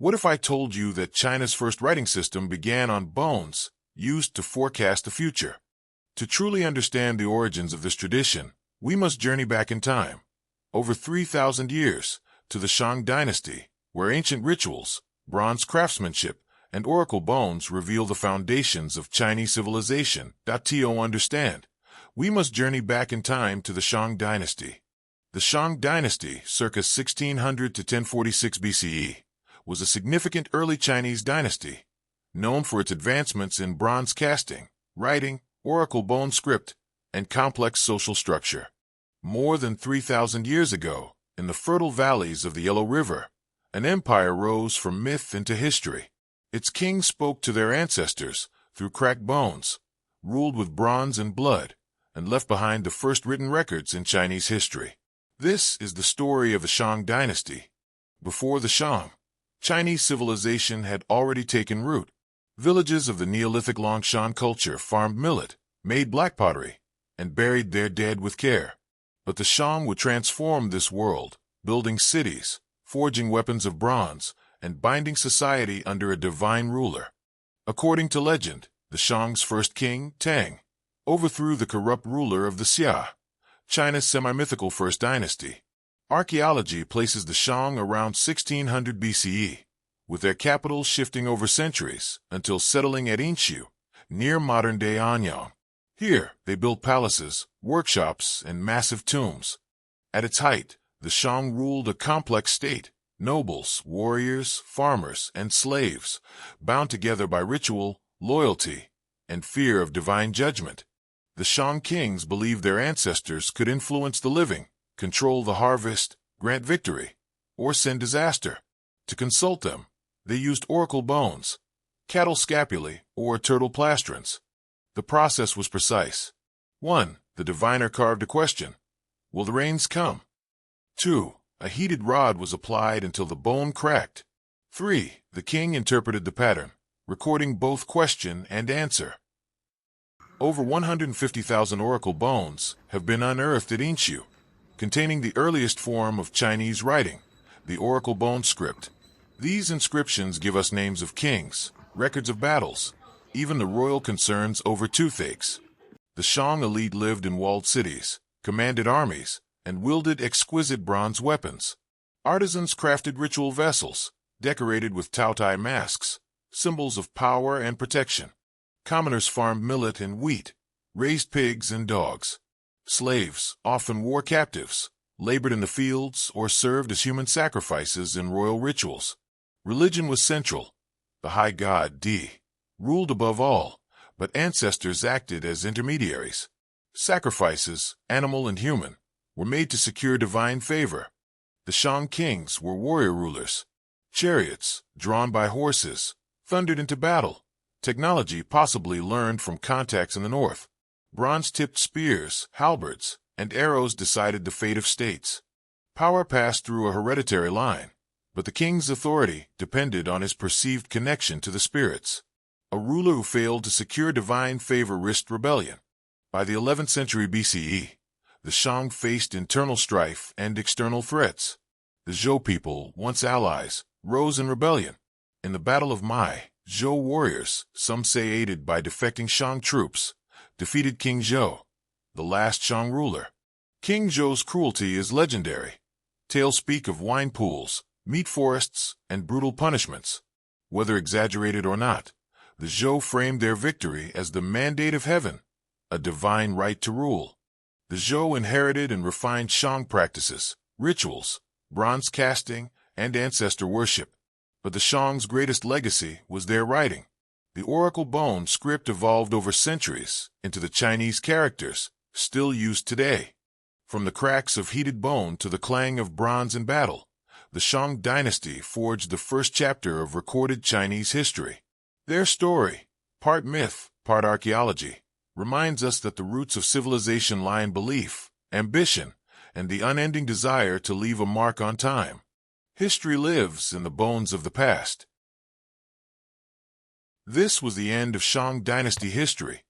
What if I told you that China's first writing system began on bones, used to forecast the future? To truly understand the origins of this tradition, we must journey back in time, over 3,000 years, to the Shang dynasty, where ancient rituals, bronze craftsmanship, and oracle bones reveal the foundations of Chinese civilization. To understand, we must journey back in time to the Shang dynasty. The Shang dynasty, circa 1600 to 1046 BCE, was a significant early Chinese dynasty, known for its advancements in bronze casting, writing, oracle bone script, and complex social structure. More than 3,000 years ago, in the fertile valleys of the Yellow River, an empire rose from myth into history. Its kings spoke to their ancestors through cracked bones, ruled with bronze and blood, and left behind the first written records in Chinese history. This is the story of the Shang dynasty. Before the Shang, Chinese civilization had already taken root. Villages of the Neolithic Longshan culture farmed millet, made black pottery, and buried their dead with care. But the Shang would transform this world, building cities, forging weapons of bronze, and binding society under a divine ruler. According to legend, the Shang's first king, Tang, overthrew the corrupt ruler of the Xia, China's semi-mythical first dynasty. Archaeology places the Shang around 1600 BCE, with their capital shifting over centuries until settling at Inshu, near modern-day Anyang. Here, they built palaces, workshops, and massive tombs. At its height, the Shang ruled a complex state: nobles, warriors, farmers, and slaves, bound together by ritual, loyalty, and fear of divine judgment. The Shang kings believed their ancestors could influence the living, control the harvest, grant victory, or send disaster. To consult them, they used oracle bones, cattle scapulae, or turtle plastrons. The process was precise. 1. The diviner carved a question: will the rains come? 2. A heated rod was applied until the bone cracked. 3. The king interpreted the pattern, recording both question and answer. Over 150,000 oracle bones have been unearthed at Inshu, containing the earliest form of Chinese writing, the oracle bone script. These inscriptions give us names of kings, records of battles, even the royal concerns over toothaches. The Shang elite lived in walled cities, commanded armies, and wielded exquisite bronze weapons. Artisans crafted ritual vessels, decorated with Taotai masks, symbols of power and protection. Commoners farmed millet and wheat, raised pigs and dogs. Slaves, often war captives, labored in the fields or served as human sacrifices in royal rituals. Religion was central. The high god, Di, ruled above all, but ancestors acted as intermediaries. Sacrifices, animal and human, were made to secure divine favor. The Shang kings were warrior rulers. Chariots, drawn by horses, thundered into battle. Technology possibly learned from contacts in the north. Bronze-tipped spears, halberds, and arrows decided the fate of states. Power passed through a hereditary line, but the king's authority depended on his perceived connection to the spirits. A ruler who failed to secure divine favor risked rebellion. By the 11th century BCE, the Shang faced internal strife and external threats. The Zhou people, once allies, rose in rebellion. In the Battle of Mai, Zhou warriors, some say aided by defecting Shang troops, defeated King Zhou, the last Shang ruler. King Zhou's cruelty is legendary. Tales speak of wine pools, meat forests, and brutal punishments. Whether exaggerated or not, the Zhou framed their victory as the mandate of heaven, a divine right to rule. The Zhou inherited and refined Shang practices, rituals, bronze casting, and ancestor worship. But the Shang's greatest legacy was their writing. The oracle bone script evolved over centuries into the Chinese characters still used today. From the cracks of heated bone to the clang of bronze in battle, the Shang dynasty forged the first chapter of recorded Chinese history. Their story, part myth, part archaeology, reminds us that the roots of civilization lie in belief, ambition, and the unending desire to leave a mark on time. History lives in the bones of the past. This was the end of Shang dynasty history.